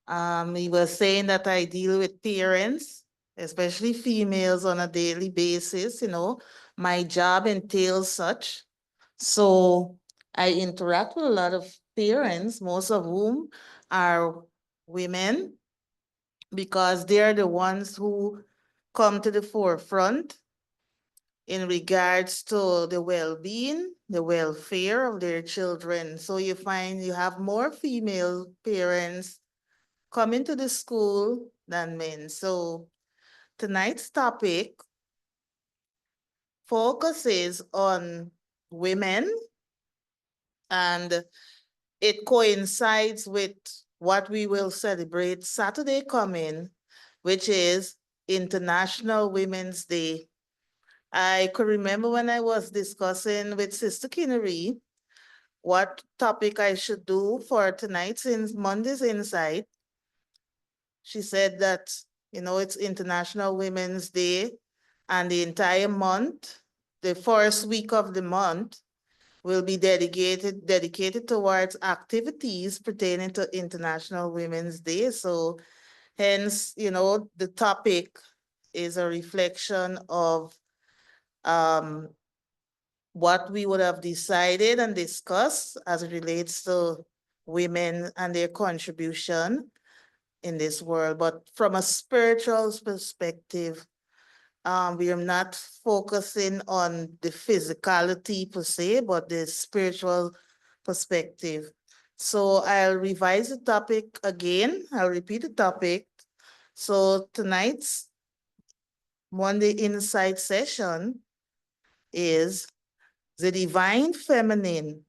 He was saying that I deal with parents, especially females, on a daily basis. My job entails such. So I interact with a lot of parents, most of whom are women, because they're the ones who come to the forefront in regards to the well-being, the welfare of their children. So you find you have more female parents coming to the school than men. So tonight's topic focuses on women, and it coincides with what we will celebrate Saturday coming, which is International Women's Day. I could remember when I was discussing with Sister Kinnery what topic I should do for tonight's Monday's Insight. She said that, it's International Women's Day, and the entire month, the first week of the month, will be dedicated towards activities pertaining to International Women's Day. So hence, the topic is a reflection of um, what we would have decided and discussed as it relates to women and their contribution in this world. But from a spiritual perspective, we are not focusing on the physicality per se, but the spiritual perspective. So I'll revise the topic again. I'll repeat the topic. So tonight's Monday Insight session is the divine feminine,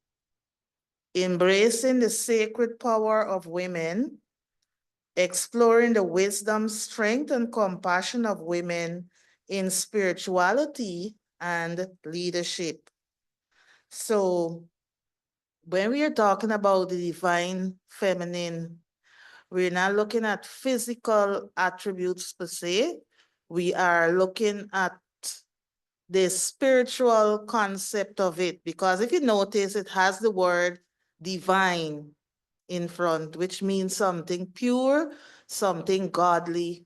embracing the sacred power of women, exploring the wisdom, strength, and compassion of women in spirituality and leadership. So, when we are talking about the divine feminine, we're not looking at physical attributes per se. We are looking at the spiritual concept of it, because if you notice, it has the word divine in front, which means something pure, something godly,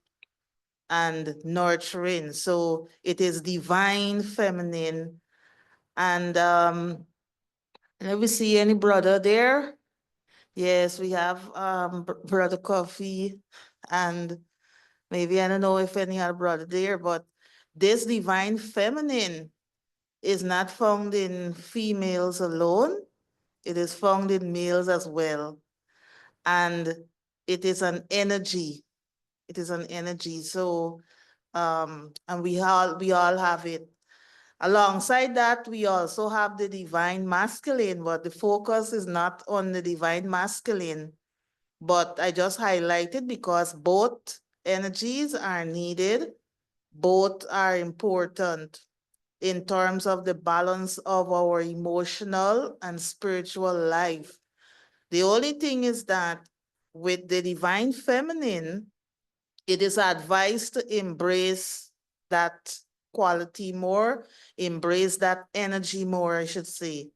and nurturing. So it is divine feminine. And let me see any brother there. Yes, we have Brother Coffee, and maybe I don't know if any other brother there, but this divine feminine is not found in females alone. It is found in males as well. And it is an energy. It is an energy. So and we all have it. Alongside that, we also have the divine masculine, but the focus is not on the divine masculine. But I just highlighted because both energies are needed, both are important in terms of the balance of our emotional and spiritual life. The only thing is that with the divine feminine, it is advised to embrace that quality more, embrace that energy more, I should say,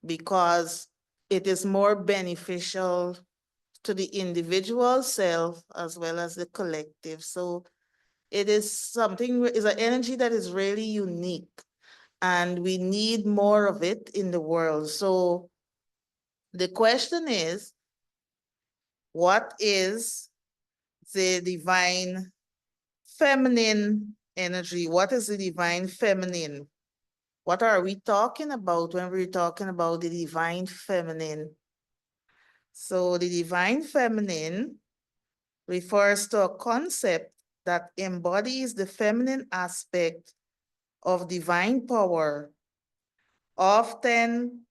because it is more beneficial to the individual self as well as the collective. So it is an energy that is really unique, and we need more of it in the world. So the question is, what is the divine feminine energy? What is the divine feminine? What are we talking about when we're talking about the divine feminine? So the divine feminine refers to a concept that embodies the feminine aspect of divine power, often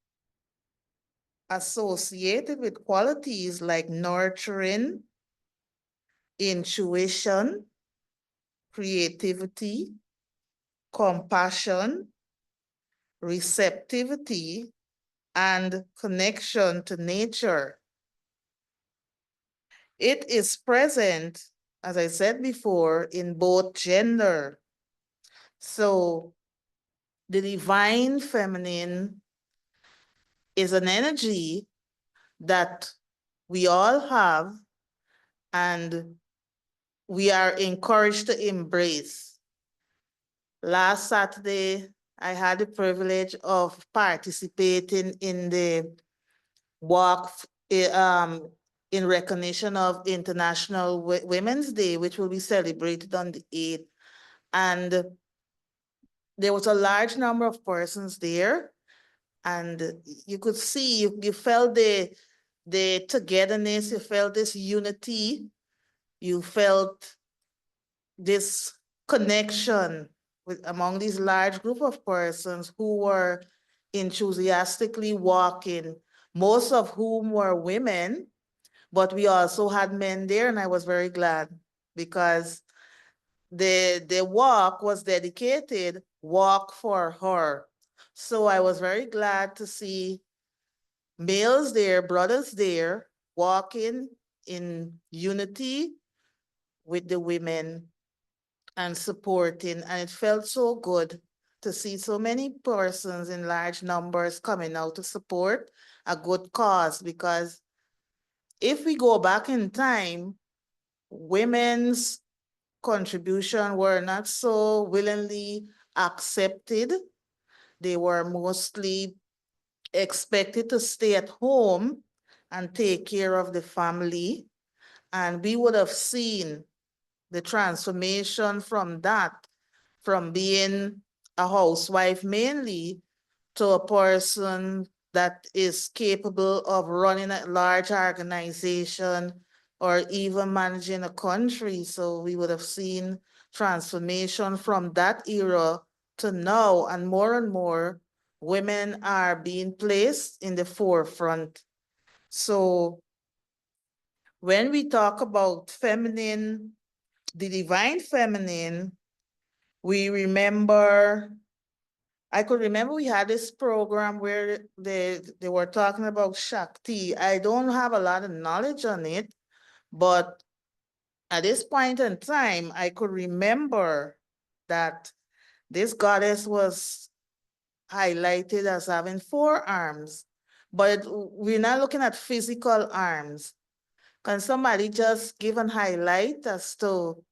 associated with qualities like nurturing, intuition, creativity, compassion, receptivity, and connection to nature. It is present, as I said before, in both gender. So the divine feminine is an energy that we all have, and we are encouraged to embrace. Last Saturday, I had the privilege of participating in the walk in recognition of International Women's Day, which will be celebrated on the 8th. And there was a large number of persons there, and you could see, you felt the togetherness, you felt this unity, you felt this connection with among these large group of persons who were enthusiastically walking, most of whom were women, but we also had men there, and I was very glad because the walk was dedicated Walk for Her. So I was very glad to see males there, brothers there, walking in unity with the women and supporting. And it felt so good to see so many persons in large numbers coming out to support a good cause. Because if we go back in time, women's contribution were not so willingly accepted. They were mostly expected to stay at home and take care of the family. And we would have seen the transformation from that, from being a housewife mainly to a person that is capable of running a large organization or even managing a country. So we would have seen transformation from that era to now, and more women are being placed in the forefront. So when we talk about feminine, the divine feminine, we remember, I could remember we had this program where they were talking about Shakti. I don't have a lot of knowledge on it, but at this point in time, I could remember that this goddess was highlighted as having 4 arms, but we're not looking at physical arms. Can somebody just give an highlight as to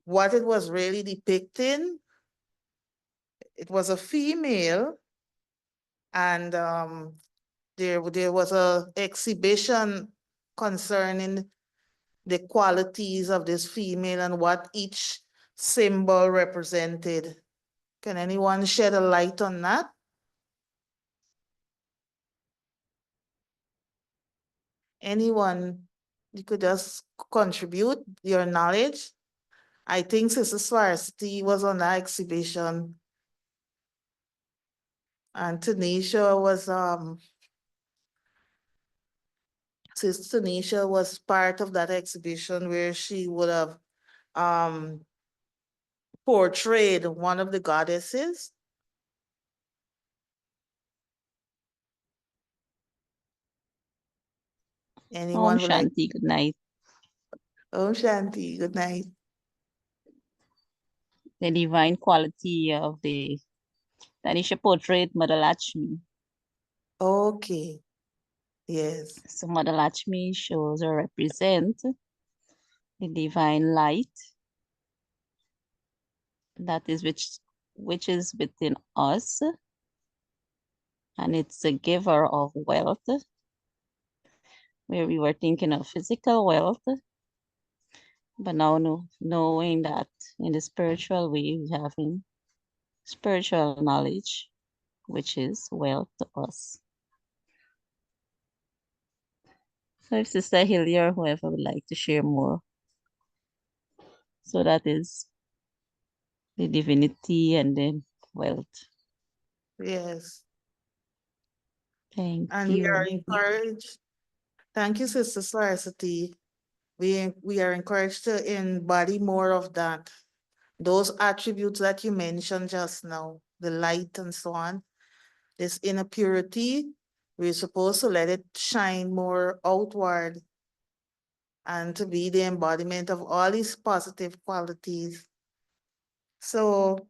what it was really depicting? It was a female, and there was a exhibition concerning the qualities of this female and what each symbol represented. Can anyone shed a light on that? Anyone? You could just contribute your knowledge. I think Sister Swarsity was on that exhibition, and Tanisha was Sister Tanisha was part of that exhibition where she would have um portrayed one of the goddesses. Om Anyone would like? Shanti, good night. Oh, Shanti, good night. The divine quality of the Tanisha portrayed Mother Lakshmi. Okay, yes, So Mother Lakshmi shows or represent the divine light that is which is within us, and it's a giver of wealth, where we were thinking of physical wealth, but now knowing that in the spiritual way we having spiritual knowledge, which is wealth to us. So if Sister Hillier or whoever would like to share more. So that is the divinity and then wealth. yes. Thank And we are you. encouraged. Thank you, Sister Saraswati. We are encouraged to embody more of that. Those attributes that you mentioned just now, the light and so on, this inner purity, we're supposed to let it shine more outward and to be the embodiment of all these positive qualities. So,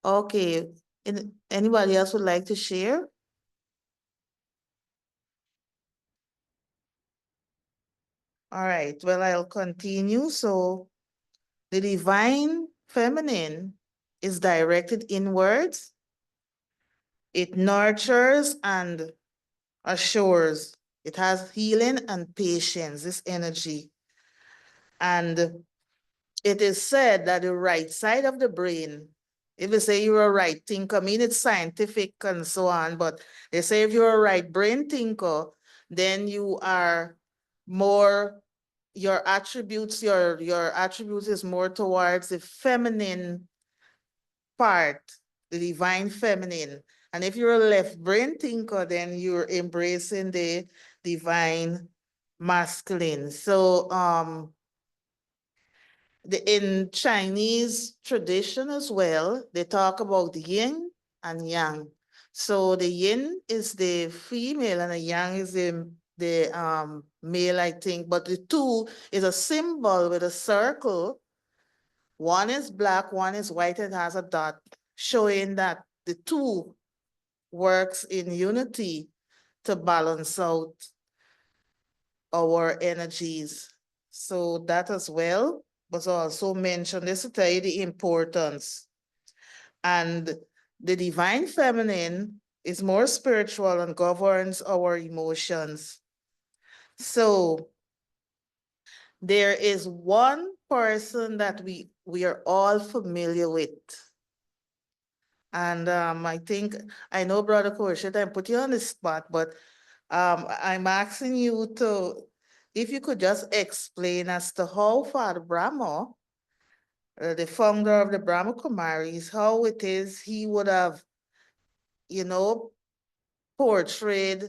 okay, anybody else would like to share? All right, well, I'll continue. So the divine feminine is directed inwards. It nurtures and assures. It has healing and patience, this energy. And it is said that the right side of the brain, if they say you're a right thinker, I mean it's scientific and so on, but they say if you're a right brain thinker, then you are more, your attributes, your attributes is more towards the feminine part, the divine feminine. And if you're a left brain thinker, then you're embracing the divine masculine. So in Chinese tradition as well, they talk about yin and yang. So the yin is the female and the yang is the male, I think. But the two is a symbol with a circle. One is black, one is white, it has a dot, showing that the two works in unity to balance out our energies. So that as well was also mentioned. This to tell you the importance. And the divine feminine is more spiritual and governs our emotions. So there is one person that we are all familiar with. And I think I know Brother Korshet, I put you on the spot, but I'm asking you to, if you could just explain as to how Father Brahma, the founder of the Brahma Kumaris, how it is he would have, you know, portrayed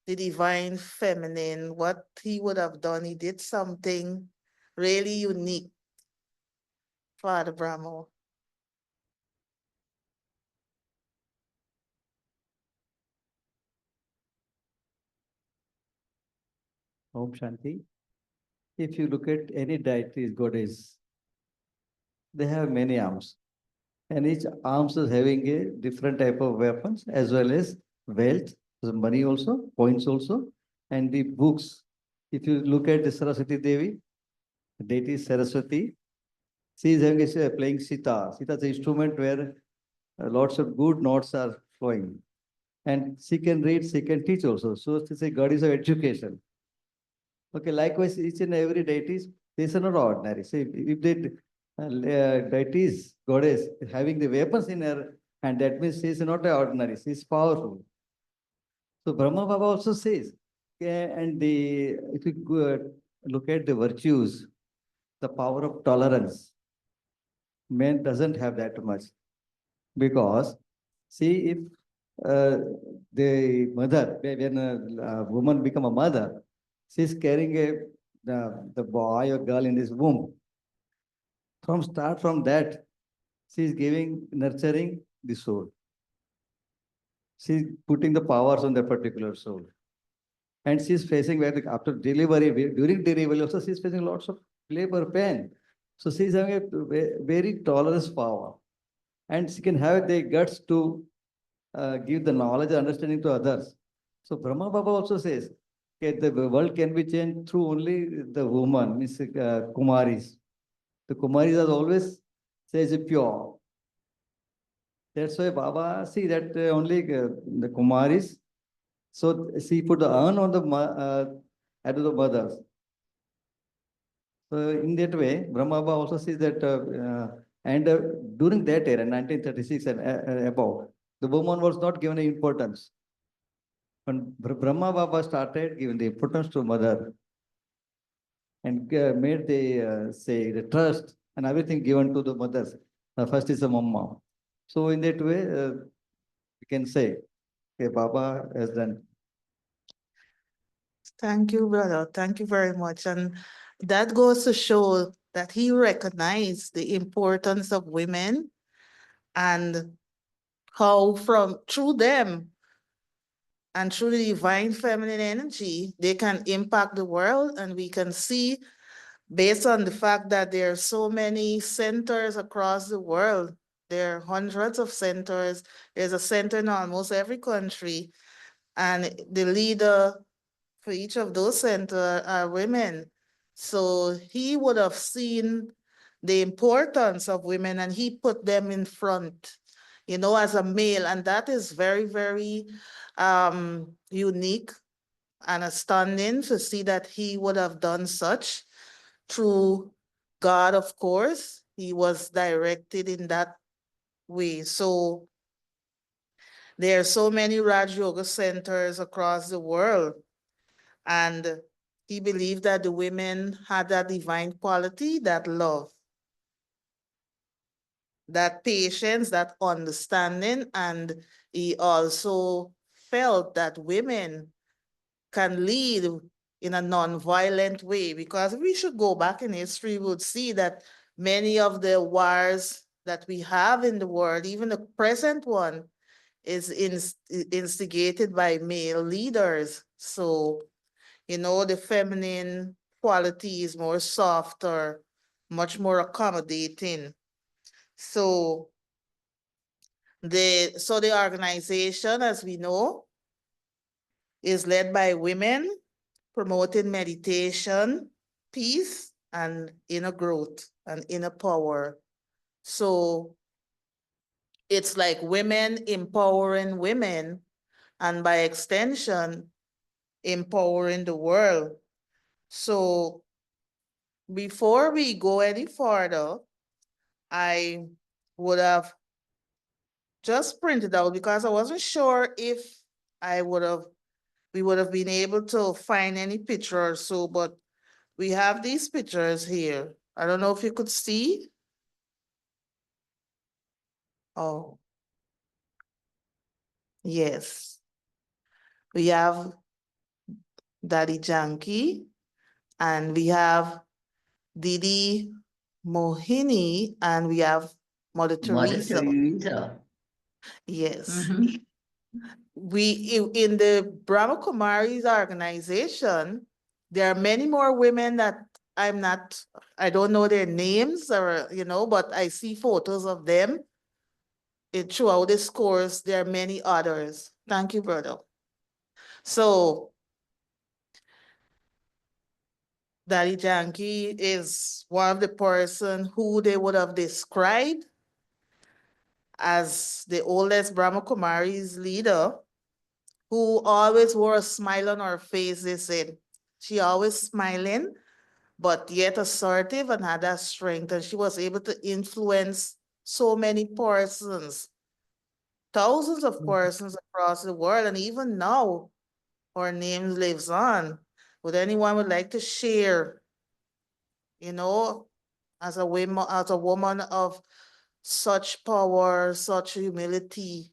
the divine feminine, what he would have done. He did something really unique, Father Brahma. Om Shanti. If you look at any deities, goddess, they have many arms. And each arms is having a different type of weapons as well as wealth, so money also, coins also, and the books. If you look at the Saraswati Devi, deity Saraswati, she is having playing sitar. Sitar is an instrument where lots of good notes are flowing. And she can read, she can teach also. So she is a goddess of education. Okay, likewise, each and every deities, these are not ordinary. See, if they deities, goddess, having the weapons in her, and that means she is not ordinary, she is powerful. So Brahma Baba also says, okay, and the if you look at the virtues, the power of tolerance, man doesn't have that much because see if uh, the mother, when a woman become a mother, she's carrying the boy or girl in his womb. From that, she is giving, nurturing the soul. She's putting the powers on that particular soul. And she's facing where after delivery, during delivery also she's facing lots of labor pain. So she's having a very tolerance power. And she can have the guts to give the knowledge and understanding to others. So Brahma Baba also says, okay, the world can be changed through only the woman, means Kumaris. The Kumaris are always says pure. That's why Baba see that only the Kumaris. So she put the urn on the head of the mothers. So in that way, Brahma Baba also sees that, and during that era, 1936 and above, the woman was not given importance. When Brahma Baba started giving the importance to mother and made the say the trust and everything given to the mothers. First is the mama. So in that way, we can say, okay, Baba has done. Thank you, brother. Thank you very much. And that goes to show that he recognized the importance of women and how from through them and through the divine feminine energy, they can impact the world. And we can see, based on the fact that there are so many centers across the world, there are hundreds of centers. There's a center in almost every country. And the leader for each of those centers are women. So he would have seen the importance of women and he put them in front, as a male. And that is very, very unique and astounding to see that he would have done such through God, of course. He was directed in that way. So there are so many Raj Yoga centers across the world. And he believed that the women had that divine quality, that love, that patience, that understanding. And he also felt that women can lead in a non-violent way, because if we should go back in history, we would see that many of the wars that we have in the world, even the present one, is instigated by male leaders. So, the feminine quality is more softer, much more accommodating. So the organization, as we know, is led by women, promoting meditation, peace, and inner growth and inner power. So it's like women empowering women, and by extension, empowering the world. So before we go any further, I would have just printed out because I wasn't sure if I would have we would have been able to find any picture or so, but we have these pictures here. I don't know if you could see. Oh, yes. We have Daddy Janki and we have Didi Mohini and we have Mother Mother Teresa. Teresa. Yes. Mhm. In the Brahma Kumaris organization, there are many more women that I don't know their names or, but I see photos of them. Throughout this course, there are many others. Thank you, brother. So Daddy Janki is one of the person who they would have described as the oldest Brahma Kumaris leader, who always wore a smile on her face. They said she always smiling, but yet assertive and had that strength. And she was able to influence so many persons, thousands of persons across the world. And even now, her name lives on. Would anyone would like to share, you know, as a woman of such power, such humility?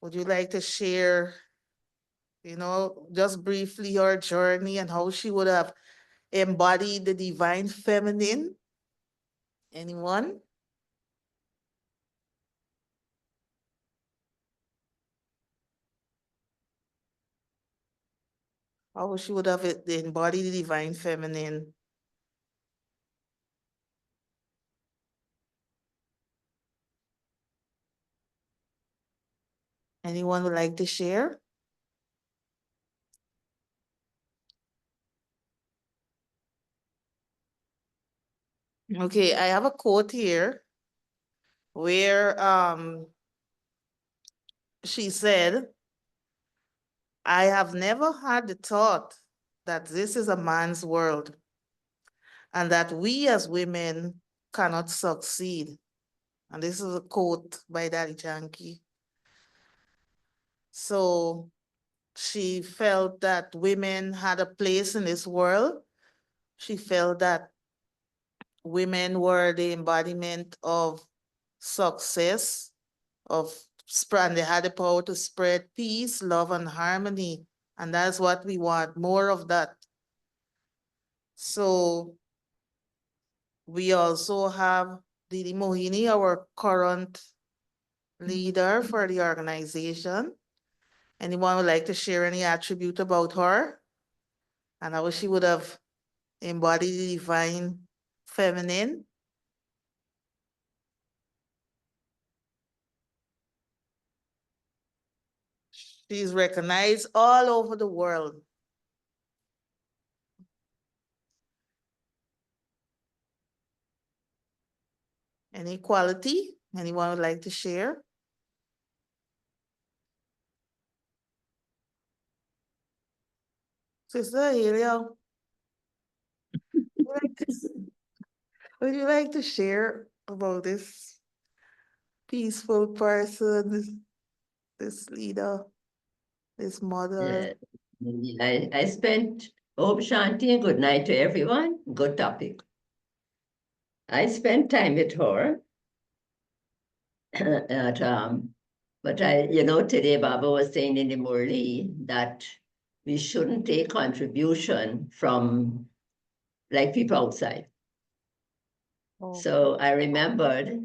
Would you like to share, just briefly her journey and how she would have embodied the divine feminine? Anyone? How she would have embodied the divine feminine? Anyone would like to share? Okay, I have a quote here where she said, I have never had the thought that this is a man's world and that we as women cannot succeed. And this is a quote by Daddy Yankee. So she felt that women had a place in this world. She felt that women were the embodiment of success, and they had the power to spread peace, love, and harmony. And that's what we want, more of that. So we also have Didi Mohini, our current leader for the organization. Anyone would like to share any attribute about her? And how she would have embodied the divine feminine? She's recognized all over the world. Any quality anyone would like to share? Sister Helia, would you like to share about this peaceful person, this leader, this mother? Yeah. I spent Om Shanti and good night to everyone. Good topic. I spent time with her at but today Baba was saying in the Murli that we shouldn't take contribution from like people outside. Oh, So I remembered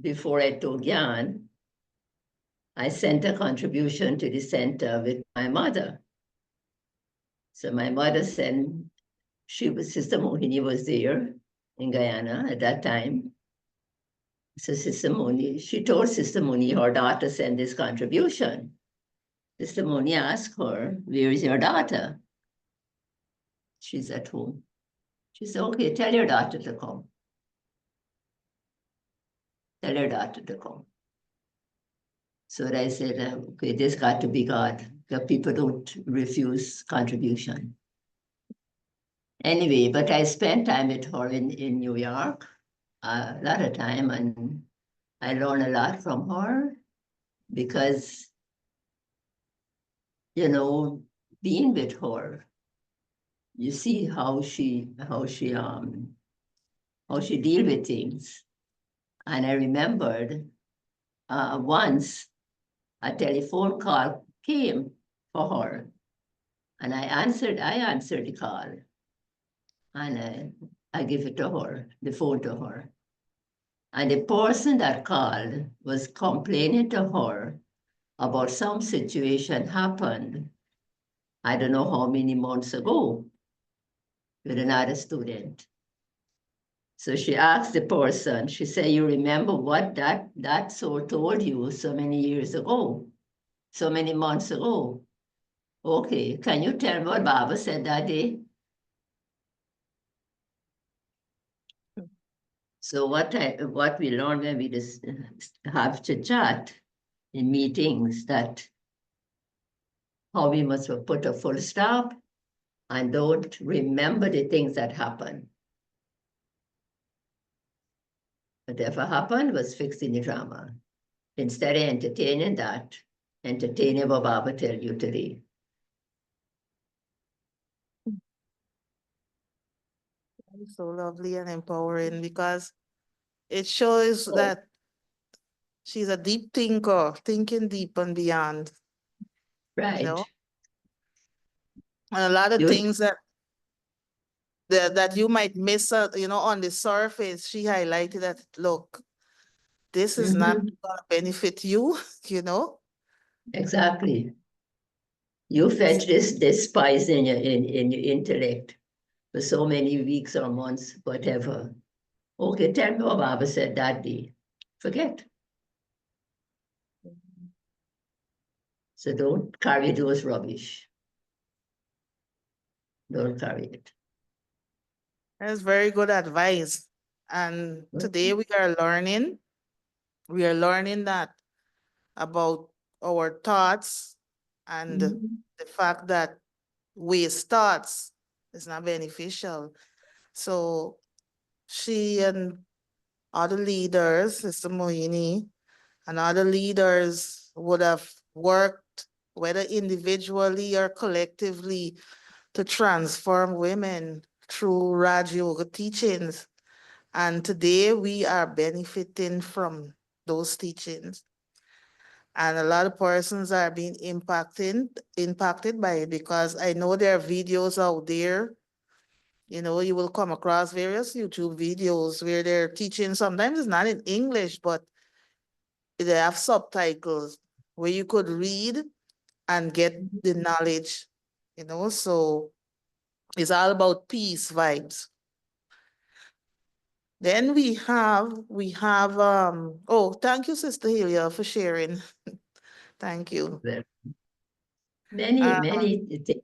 before I took Gyan, I sent a contribution to the center with my mother. So my mother sent, Sister Mohini was there in Guyana at that time. So Sister Moni, she told Sister Moni her daughter sent this contribution. Sister Moni asked her, where is your daughter? She's at home. She said, okay, tell your daughter to come. Tell your daughter to come. So I said, okay, this got to be God. The people don't refuse contribution. Anyway, but I spent time with her in New York, a lot of time, and I learned a lot from her because, being with her, you see how she deal with things. And I remembered once a telephone call came for her, and I answered the call, and I give it to her, the phone to her. And the person that called was complaining to her about some situation happened, I don't know how many months ago, with another student. So she asked the person, she said, you remember what that soul told you so many years ago, so many months ago? Okay, can you tell me what Baba said that day? So what we learned when we just have to chat in meetings, that how we must put a full stop and don't remember the things that happened. Whatever happened was fixed in the drama. Instead of entertaining that, entertaining what Baba tell you today. so lovely and empowering because it shows that she's a deep thinker, thinking deep and beyond, you know, Right. and a lot of You, things that you might miss out, on the surface. She highlighted that, look, this is not Mhm, gonna benefit you, you know. exactly. You fetch this spice in your intellect for so many weeks or months, whatever. Okay, tell me what Baba said that day. Forget. So don't carry those rubbish. Don't carry it. That's very good advice. And today we are learning that about our thoughts and Mhm. the fact that waste thoughts is not beneficial. So she and other leaders, Sister Mohini, and other leaders would have worked, whether individually or collectively, to transform women through Raj Yoga teachings. And today we are benefiting from those teachings. And a lot of persons are being impacted by it because I know there are videos out there. You will come across various YouTube videos where they're teaching. Sometimes it's not in English, but they have subtitles where you could read and get the knowledge. So it's all about peace vibes. Then oh, thank you, Sister Helia, for sharing. Thank you. Well, many, Uh, many things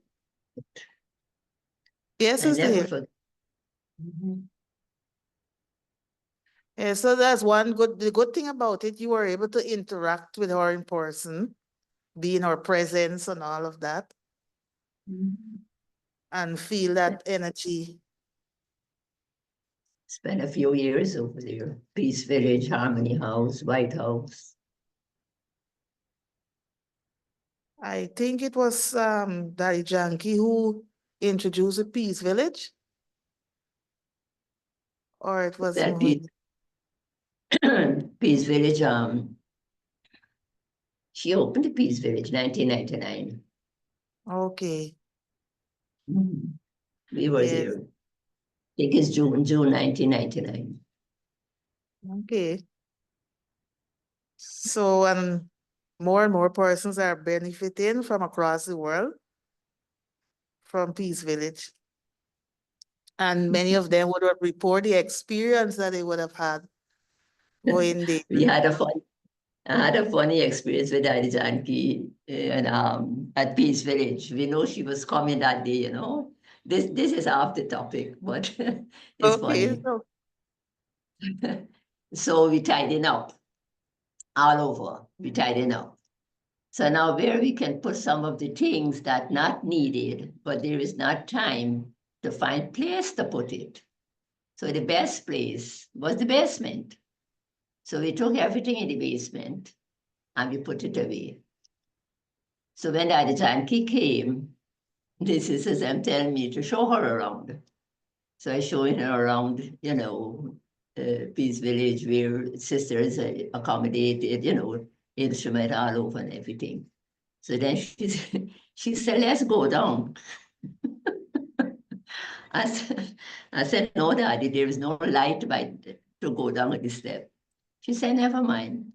yes, I Sister never Helia. forget. Mhm. Yeah, so that's the good thing about it, you were able to interact with her in person, be in her presence and all of that, and feel that energy. Spent a few years over there. Peace Village, Harmony House, White House. I think it was Daddy Janky who introduced the Peace Village, or it was That Mohin. Peace Village, she opened the Peace Village 1999. Okay, We were yes, there. I think it's June 1999. okay. So, more and more persons are benefiting from across the world from Peace Village. And many of them would report the experience that they would have had going there. We had a fun I had a funny experience with Daddy Janki and at Peace Village. We know she was coming that day, you know. This is off the topic, but it's Okay, funny. so So we tidying up all over. We tidying up. So now where we can put some of the things that not needed, but there is not time to find place to put it. So the best place was the basement. So we took everything in the basement and we put it away. So when Daddy Janki came, this is as I'm telling me to show her around. So I showing her around, you know, Peace Village where sisters are accommodated, you know, instrument all over and everything. So then she said, let's go down. I said, no, Daddy, there is no light by to go down the step. She said, never mind.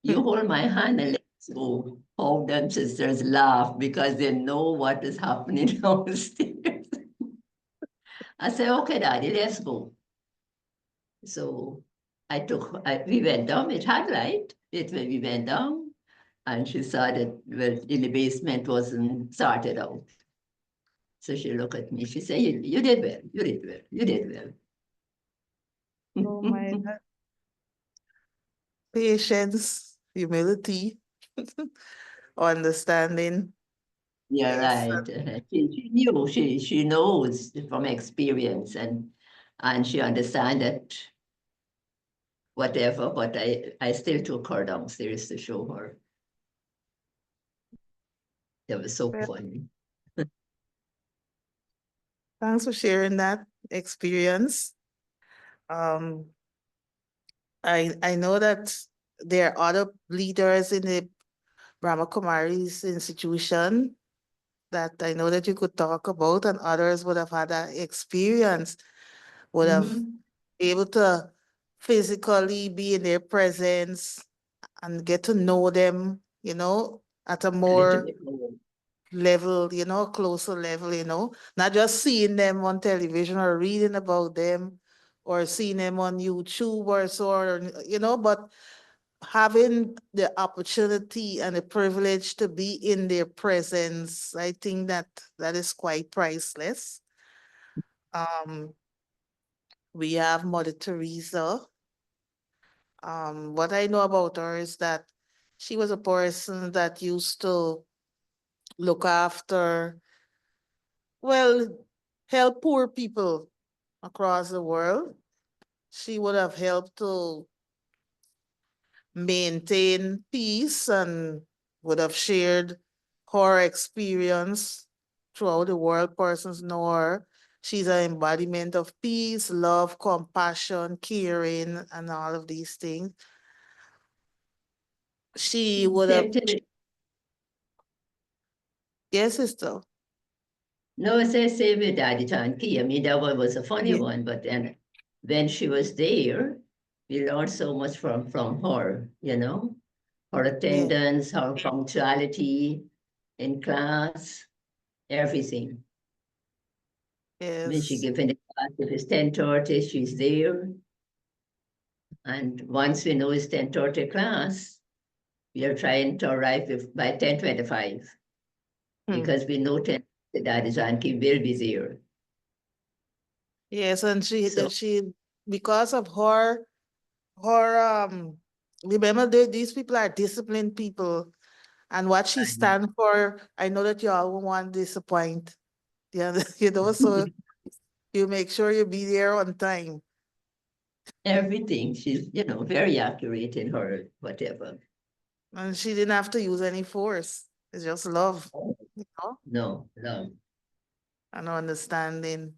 You hold my hand and let's go. All them sisters laugh because they know what is happening downstairs. I said, okay, Daddy, let's go. So we went down, it had light. We went down and she saw that well, in the basement wasn't started out. So she looked at me, she said, you did well, you did well, you did oh my well. God. Patience, humility, understanding. Yeah, Yes. right. She knew, she knows from experience and she understand that whatever, but I still took her downstairs to show her. It was so Well, funny. thanks for sharing that experience. Um, I know that there are other leaders in the Brahma Kumaris institution that I know that you could talk about, and others would have had that experience, would have Mhm. able to physically be in their presence and get to know them, at a A little more bit more. level, closer level, not just seeing them on television or reading about them or seeing them on YouTube or so, but having the opportunity and the privilege to be in their presence, I think that is quite priceless. Um, we have Mother Teresa. What I know about her is that she was a person that used to look after, well, help poor people across the world. She would have helped to maintain peace and would have shared her experience throughout the world. Persons know her. She's an embodiment of peace, love, compassion, caring, and all of these things. She would have, Same thing. yes, sister. No, I say same with Daddy Janki. I mean, that one was a funny Yeah. one, but then when she was there, we learned so much from her, you know, her Yeah. attendance, her punctuality in class, everything. When she Yes. given the class, if it's 10:30, she's there. And once we know it's 10:30 class, we are trying to arrive by 10:25 Hmm. because we know 10 Daddy Janki will be there. Yes, and So because of her Her remember these people are disciplined people, and what she And stand for, I know that you all won't want to disappoint. Yeah, you know, so you make sure you be there on time. everything, she's, very accurate in her whatever. And she didn't have to use any force. It's just love, you know, No, no. and understanding.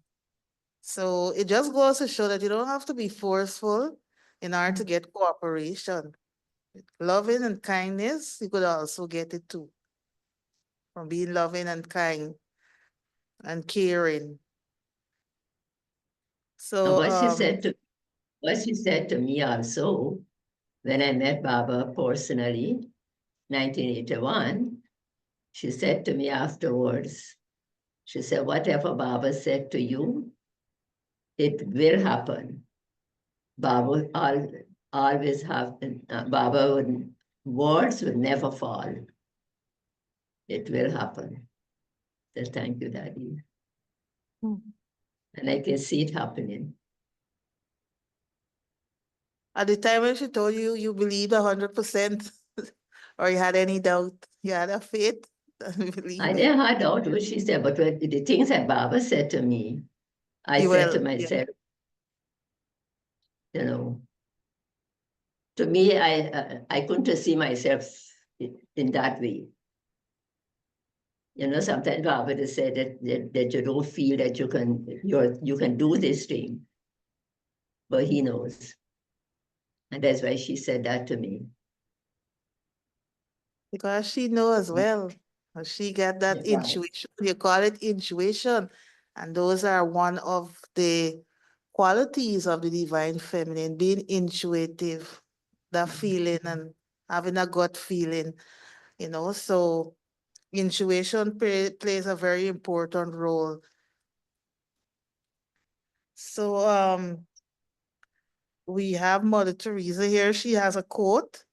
So it just goes to show that you don't have to be forceful in order to get cooperation. Loving and kindness, you could also get it too from being loving and kind and caring. And So what she said to me also, when I met Baba personally, 1981, she said to me afterwards, she said, whatever Baba said to you, it will happen. Baba always have, Baba would, words would never fall. It will happen. So thank you, Daddy. And I can see it happening. at the time when she told you, you believed 100%, or you had any doubt, you had a faith and I believing. never had doubt what she said, but when the things that Baba said to me, I You said to will, yeah, myself, you know, to me, I couldn't see myself in that way. Sometimes Baba has said that you don't feel that you can do this thing, but he knows. And that's why she said that to me. because she knows as well. She got that Right. intuition. You call it intuition. And those are one of the qualities of the divine feminine, being intuitive, that feeling and having a gut feeling, you know. So intuition plays a very important role. So we have Mother Teresa here. She has a quote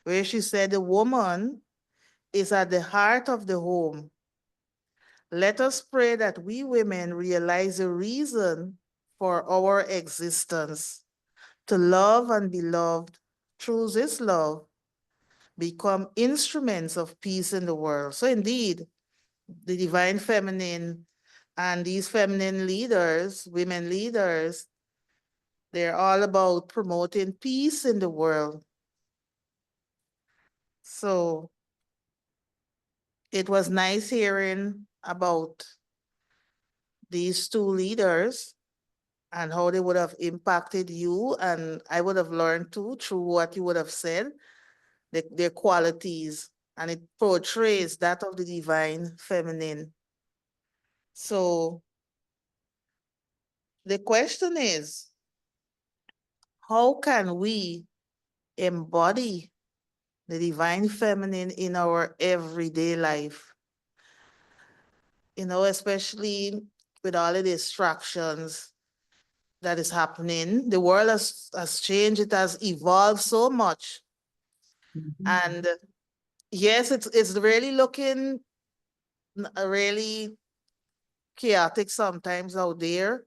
where she said, "The woman is at the heart of the home. Let us pray that we women realize the reason for our existence, to love and be loved through this love, become instruments of peace in the world." So indeed, the divine feminine and these feminine leaders, women leaders, they're all about promoting peace in the world. So it was nice hearing about these two leaders and how they would have impacted you. And I would have learned too through what you would have said, their qualities. And it portrays that of the divine feminine. So the question is, how can we embody the divine feminine in our everyday life? You know, especially with all the distractions that is happening. The world has changed, it has evolved so much. And yes, it's really looking really chaotic sometimes out there.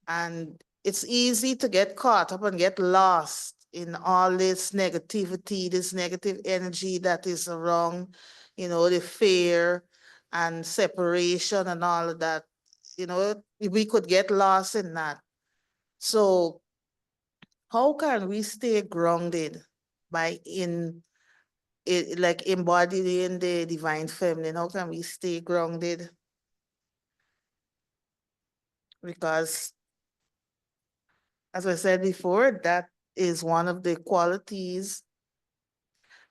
And it's easy to get caught up and get lost in all this negativity, this negative energy that is around, you know, the fear and separation and all of that. You know, we could get lost in that. So how can we stay grounded by in it, like embodying the divine feminine? How can we stay grounded? Because as I said before, that is one of the qualities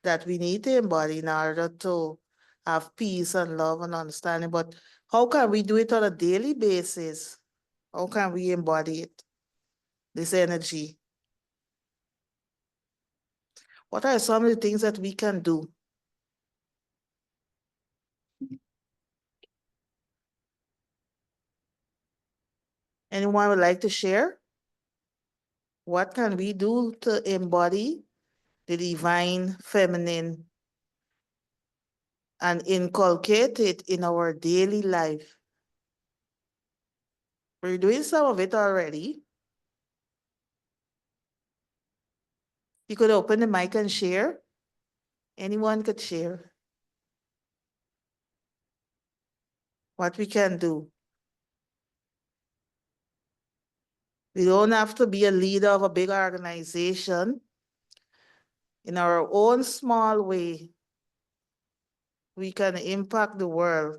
that we need to embody in order to have peace and love and understanding. But how can we do it on a daily basis? How can we embody it, this energy? What are some of the things that we can do? Anyone would like to share? What can we do to embody the divine feminine and inculcate it in our daily life? We're doing some of it already. You could open the mic and share. Anyone could share what we can do. We don't have to be a leader of a big organization. In our own small way, we can impact the world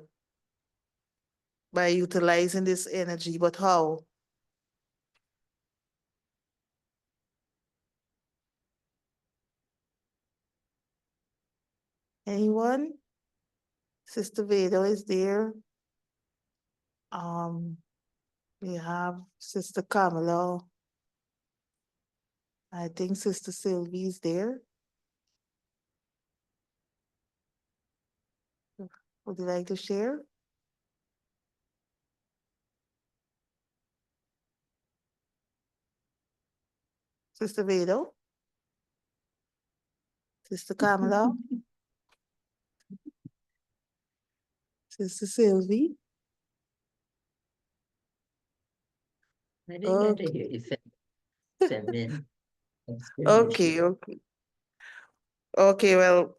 by utilizing this energy. But how? Anyone? Sister Veda is there. Um, we have Sister Kamala. I think Sister Sylvie is there. Would you like to share? Sister Veda? Sister Kamala? Sister Sylvie? I didn't get to Okay. hear the feminine Okay, explanation. okay. Okay, well,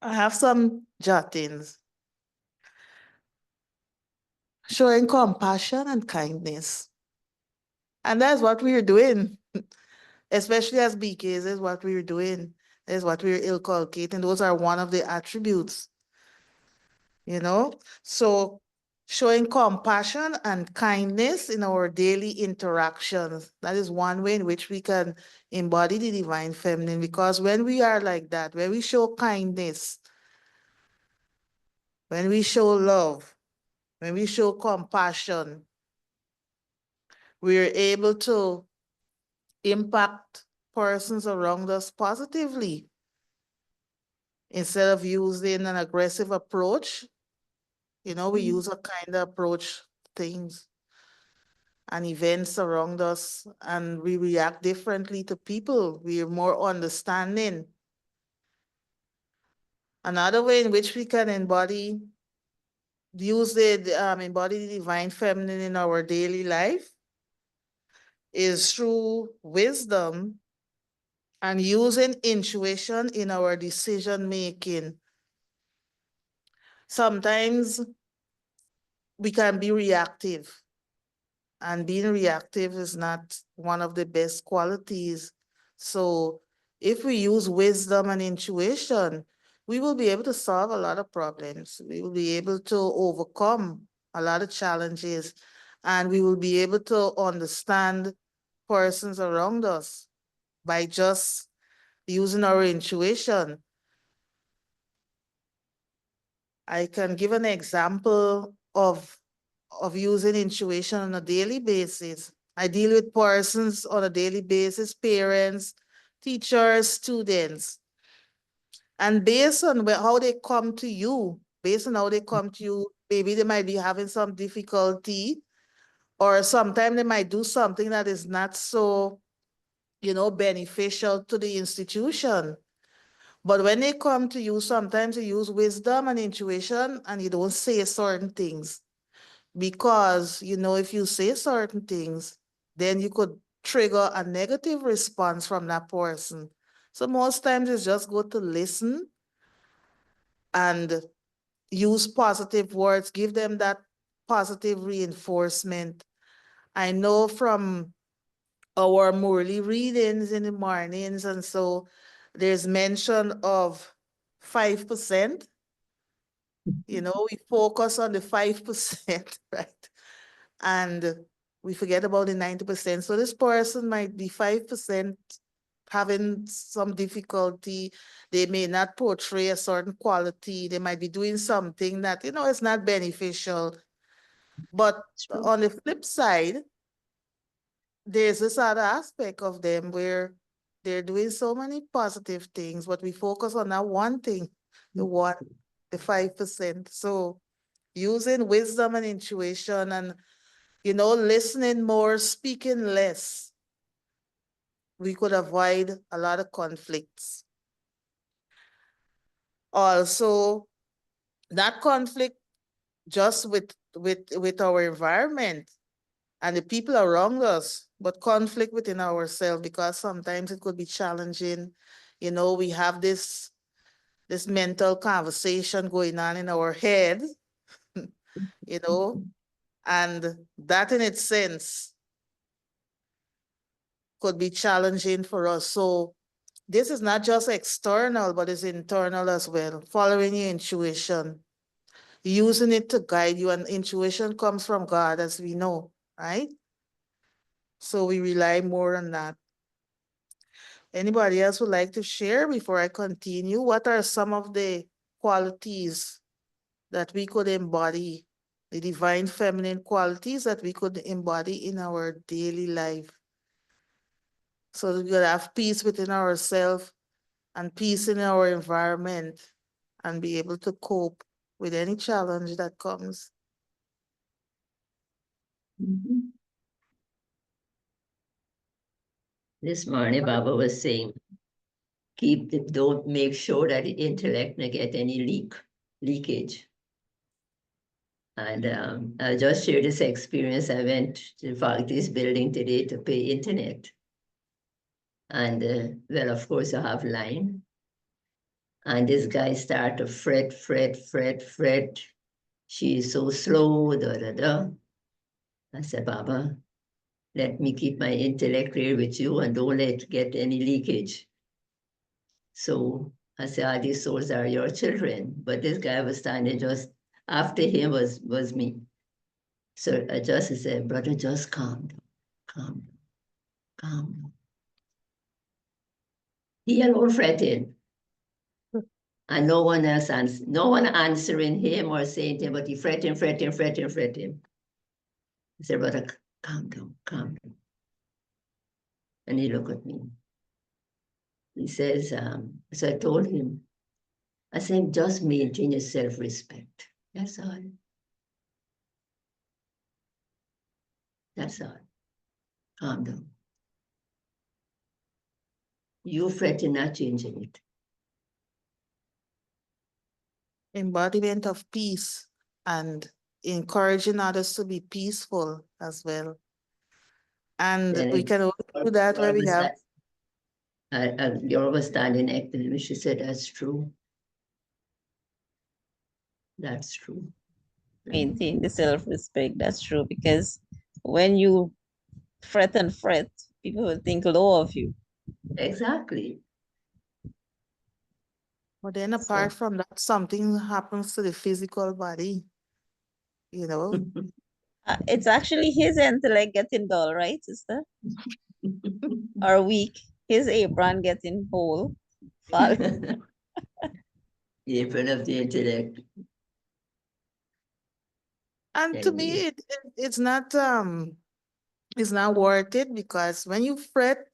I have some jottings. Showing compassion and kindness. And that's what we're doing, especially as BKs, is what we're doing, is what we're inculcating. Those are one of the attributes, you know? So showing compassion and kindness in our daily interactions. That is one way in which we can embody the divine feminine, because when we are like that, when we show kindness, when we show love, when we show compassion, we're able to impact persons around us positively. Instead of using an aggressive approach, we use a kind of approach to things and events around us, and we react differently to people. We are more understanding. Another way in which we can embody the divine feminine in our daily life is through wisdom and using intuition in our decision making. Sometimes we can be reactive, and being reactive is not one of the best qualities. So if we use wisdom and intuition, we will be able to solve a lot of problems. We will be able to overcome a lot of challenges, and we will be able to understand persons around us by just using our intuition. I can give an example of using intuition on a daily basis. I deal with persons on a daily basis, parents, teachers, students. And based on how they come to you, maybe they might be having some difficulty, or sometimes they might do something that is not so, beneficial to the institution. But when they come to you, sometimes you use wisdom and intuition and you don't say certain things. Because, if you say certain things, then you could trigger a negative response from that person. So most times it's just good to listen and use positive words, give them that positive reinforcement. I know from our Morley readings in the mornings, and so there's mention of 5%. We focus on the 5%, right? And we forget about the 90%. So this person might be 5% having some difficulty. They may not portray a certain quality. They might be doing something that, is not beneficial. But True. on the flip side, there's this other aspect of them where they're doing so many positive things, but we focus on that one thing, the 5%. So using wisdom and intuition and listening more, speaking less, we could avoid a lot of conflicts. Also, that conflict just with our environment. and the people around us, but conflict within ourselves, because sometimes it could be challenging. You know, we have this mental conversation going on in our head, you know, and that in its sense could be challenging for us. So this is not just external, but it's internal as well. Following your intuition, using it to guide you, and intuition comes from God, as we know, right? So we rely more on that. Anybody else would like to share before I continue? What are some of the qualities that we could embody, the divine feminine qualities that we could embody in our daily life, so that we could have peace within ourselves and peace in our environment and be able to cope with any challenge that comes? Mhm. This morning, Baba was saying, don't make sure that the intellect not get any leakage. And I'll just share this experience. I went to the faculty's building today to pay internet. And well, of course, I have line. And this guy started to fret. She is so slow, da da da. I said, Baba, let me keep my intellect clear with you and don't let get any leakage. So I said, ah, these souls are your children. But this guy was standing just after him was me. So I just said, brother, just calm down, calm down, calm down. He alone fretted. And no one else no one answering him or saying to him, but he fretting. I said, brother, calm down, calm down. And he looked at me. He says, so I told him, I said, just maintain your self-respect. That's all. That's all. Calm down. You fretting, not changing it. Embodiment of peace and encouraging others to be peaceful as well. And Then we can only do that where we have. a girl was standing next to me. She said, that's true. That's true. Maintain the self-respect. That's true, because when you fret and fret, people will think low of you. Exactly. But then apart from that, something happens to the physical body, you know. It's actually his intellect getting dull, right, sister? Or weak. His apron getting whole. The apron of the intellect. And to me, it's not worth it, because when you fret,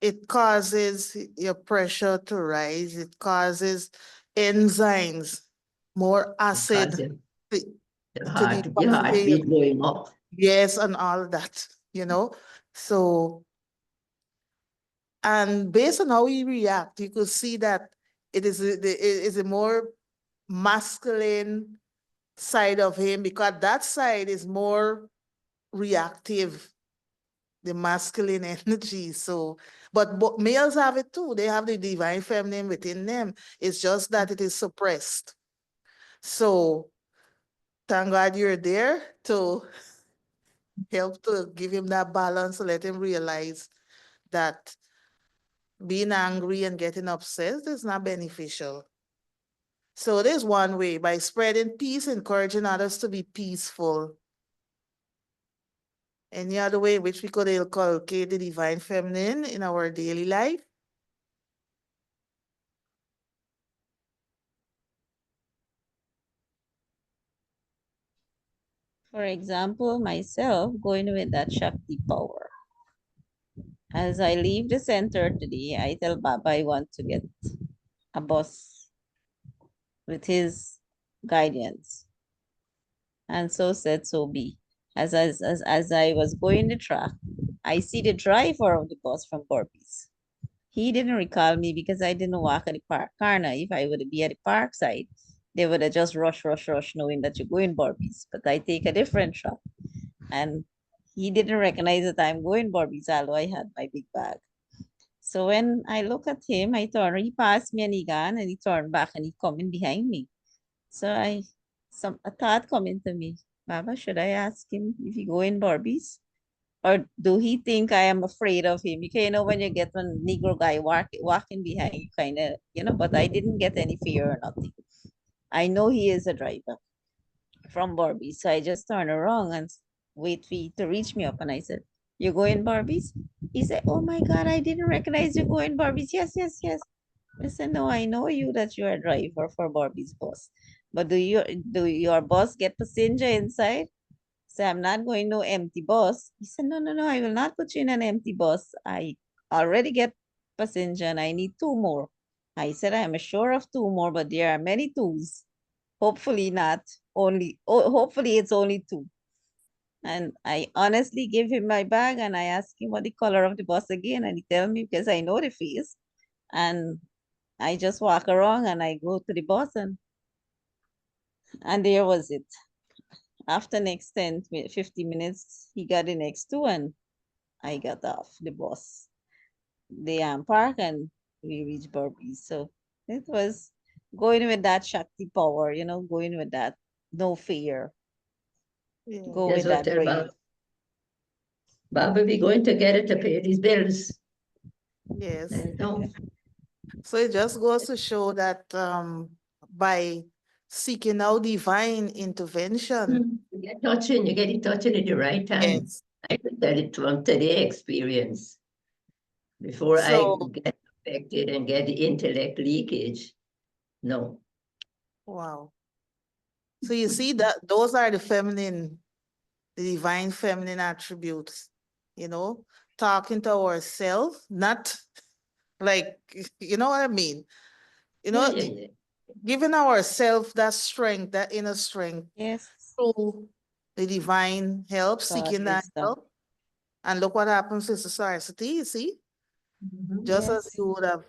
it causes your pressure to rise. It causes enzymes, more acid to be Your passed in heartbeat going up. yes, and all that, you know. So, and based on how we react, you could see that it is a more masculine side of him, because that side is more reactive, the masculine energy. So, but males have it too. They have the divine feminine within them. It's just that it is suppressed. So, thank God you're there to help to give him that balance, to let him realize that being angry and getting upset is not beneficial. So there's one way, by spreading peace, encouraging others to be peaceful. Any other way in which we could inculcate the divine feminine in our daily life? For example, myself going with that Shakti power. As I leave the center today, I tell Baba I want to get a bus with his guidance. And so said, so be. As I was going the track, I see the driver of the bus from Corpus. He didn't recall me because I didn't walk at the park corner. If I would be at the park side, they would have just rush, knowing that you're going Barbies. But I take a different track. And he didn't recognize that I'm going Barbies, although I had my big bag. So when I look at him, he passed me and he gone and he turned back and he coming behind me. So a thought come into me, Baba, should I ask him if he go in Barbies? Or do he think I am afraid of him? You know, when you get one Negro guy walking behind you, kind of, but I didn't get any fear or nothing. I know he is a driver from Barbies. So I just turned around and wait for you to reach me up. And I said, you going Barbies? He said, oh my God, I didn't recognize you going Barbies. Yes, yes, yes. I said, no, I know you that you're a driver for Barbie's bus. But do your boss get passenger inside? So I'm not going no empty bus. He said, no, no, no, I will not put you in an empty bus. I already get passenger and I need two more. I said, I am sure of two more, but there are many twos. Hopefully not only, hopefully it's only two. And I honestly give him my bag and I ask him what the color of the bus again. And he tell me because I know the face. And I just walk around and I go to the bus and there was it. After next 50 minutes, he got the next two and I got off the bus. The park and we reached Burpees. So it was going with that Shakti power, going with that no fear, Yeah. go That's with what that tell brave. Baba, we're going together to pay these bills. Yes. And no, So it just goes to show that by seeking out divine intervention, you get it touching at the right time. yes. I could tell it from today experience before I So get affected and get the intellect leakage. No. wow. So you see that those are the divine feminine attributes, you know, talking to ourselves, not like, you know what I mean? You Yeah, know, yeah, yeah. giving ourselves that strength, that inner strength Yes, through the divine help, God seeking that wisdom. help. And look what happens in society, you see? Mhm. Just as Yes, you would have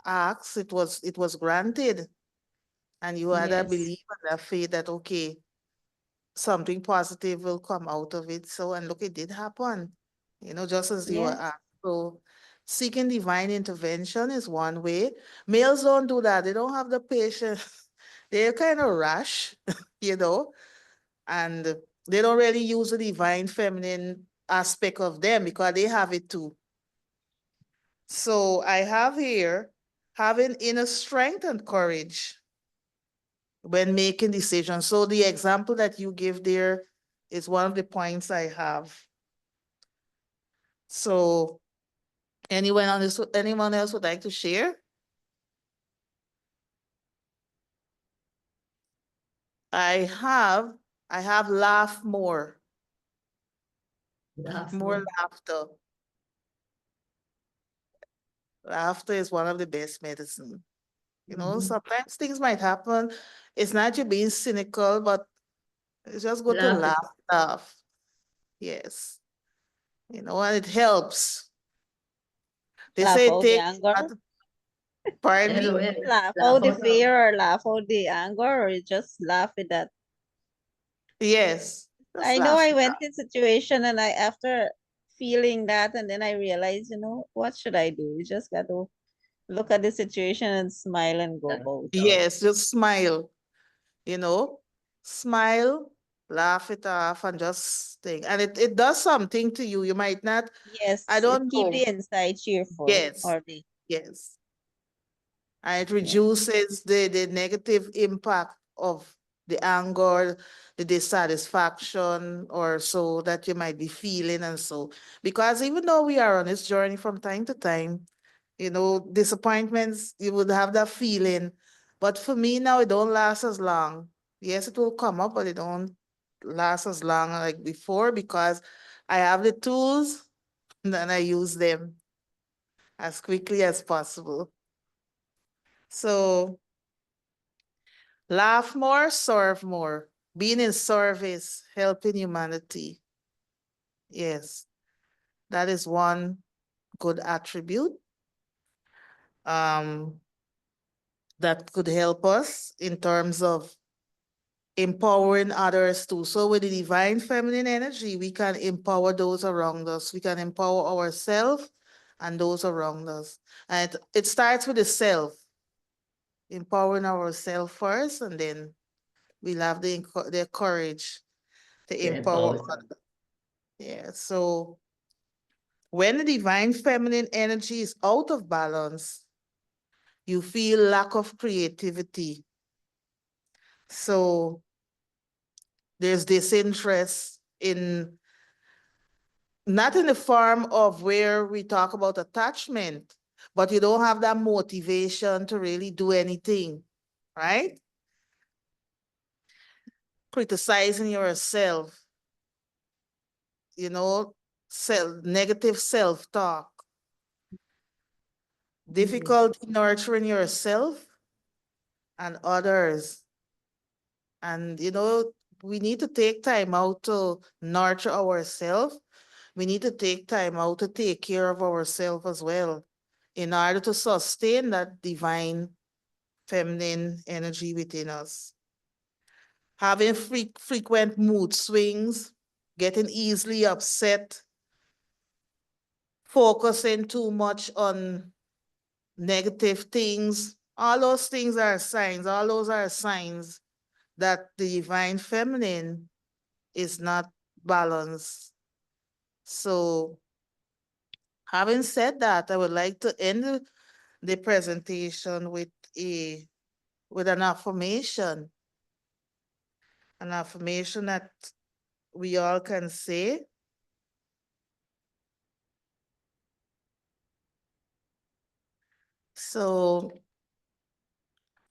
asked, it was granted. And you had a yes, belief and a faith that okay, something positive will come out of it. So, and look, it did happen, just as you were yes, asked. So, seeking divine intervention is one way. Males don't do that. They don't have the patience. They're kind of rash, you know, and they don't really use the divine feminine aspect of them because they have it too. So, I have here having inner strength and courage when making decisions. So the example that you give there is one of the points I have. So anyone else would like to share? I have I have laugh more, Laugh more more. laughter. Laughter is one of the best medicine. Mhm. Sometimes things might happen. It's not you being cynical, but it's just good to Laugh it. laugh. Yes. And it helps. They laugh say it out the takes, anger, pardon me? LOL. laugh Laugh out the out loud. fear or laugh out the anger or you just laugh at that. Yes. Just I know laugh I it went out. in situation and after feeling that and then I realized, what should I do? You just got to look at the situation and smile and go Laugh about. it out. Yes, just smile, you know, smile, laugh it off, and just think. And it does something to you. You might not, I Yes, it don't keep know. the inside cheerful Yes, or the yes. And it yeah. reduces the negative impact of the anger, the dissatisfaction, or so that you might be feeling. And so, because even though we are on this journey from time to time, disappointments, you would have that feeling. But for me now, it don't last as long. Yes, it will come up, but it don't last as long like before because I have the tools and then I use them as quickly as possible. So laugh more, serve more. Being in service, helping humanity. Yes, that is one good attribute um, that could help us in terms of empowering others too. So with the divine feminine energy, we can empower those around us. We can empower ourselves and those around us. And it starts with the self, empowering ourselves first, and then we'll have the courage to empower others. Yeah, so when the divine feminine energy is out of balance, you feel lack of creativity. So there's disinterest in, not in the form of where we talk about attachment, but you don't have that motivation to really do anything, right? Criticizing yourself, negative self-talk, difficulty nurturing yourself and others. And, we need to take time out to nurture ourselves. We need to take time out to take care of ourselves as well in order to sustain that divine feminine energy within us. Having frequent mood swings, getting easily upset, focusing too much on negative things, all those things are signs, all those are signs that the divine feminine is not balanced. So having said that, I would like to end the presentation with an affirmation that we all can say. So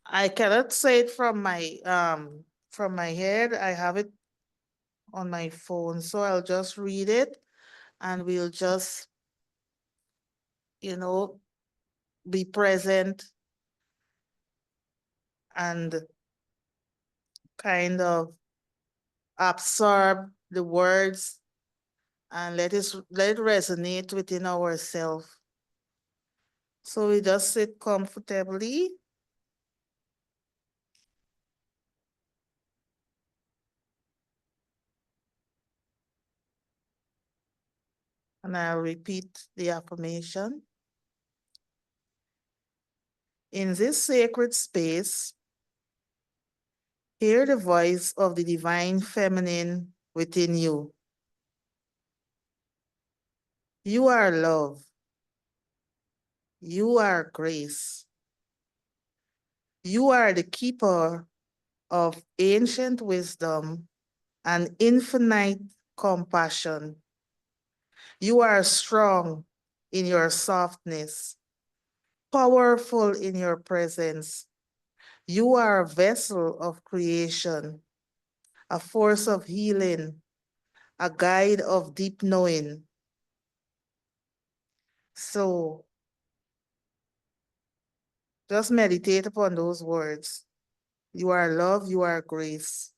I cannot say it from my head. I have it on my phone, so I'll just read it and we'll just, be present and kind of absorb the words and let it resonate within ourselves. So we just sit comfortably. And I'll repeat the affirmation. In this sacred space, hear the voice of the divine feminine within you. You are love. You are grace. You are the keeper of ancient wisdom and infinite compassion. You are strong in your softness, powerful in your presence. You are a vessel of creation, a force of healing, a guide of deep knowing. So just meditate upon those words. You are love, you are grace.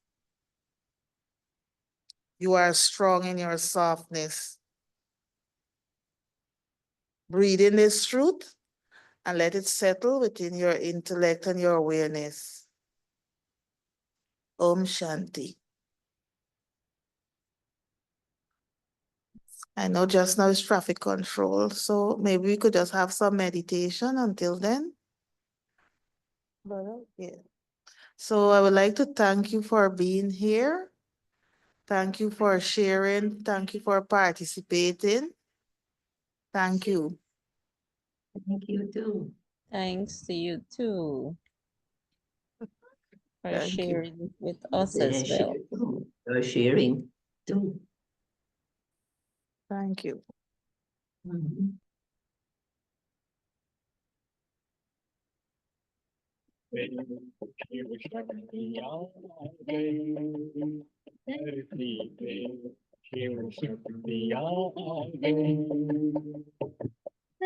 You are strong in your softness. Breathe in this truth and let it settle within your intellect and your awareness. Om Shanti. I know just now is traffic control, so maybe we could just have some meditation until then. Yeah. So I would like to thank you for being here. Thank you for sharing. Thank you for participating. Thank you. Thank you too. Thanks to you too for Thank you. sharing with us as well. You're sharing too. Thank you. Mhm.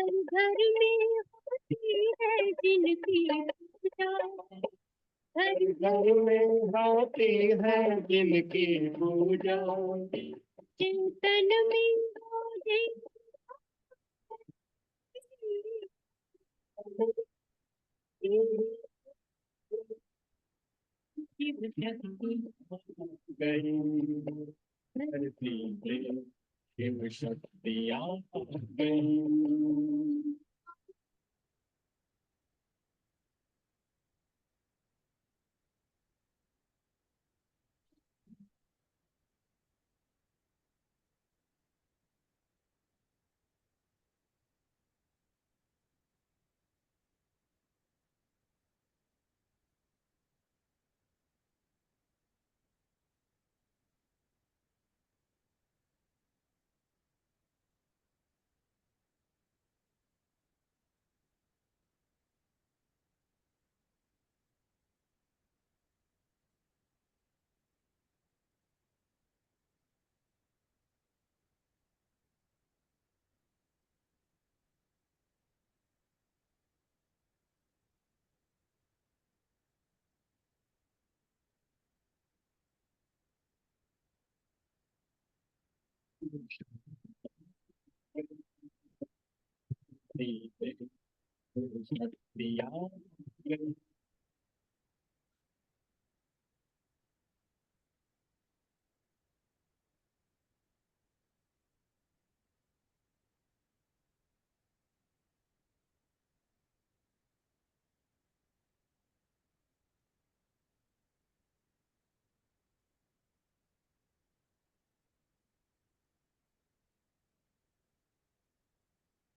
हर घर में होती है जिनकी पूजा हर घर में होती है जिनकी पूजा चिंतन में हो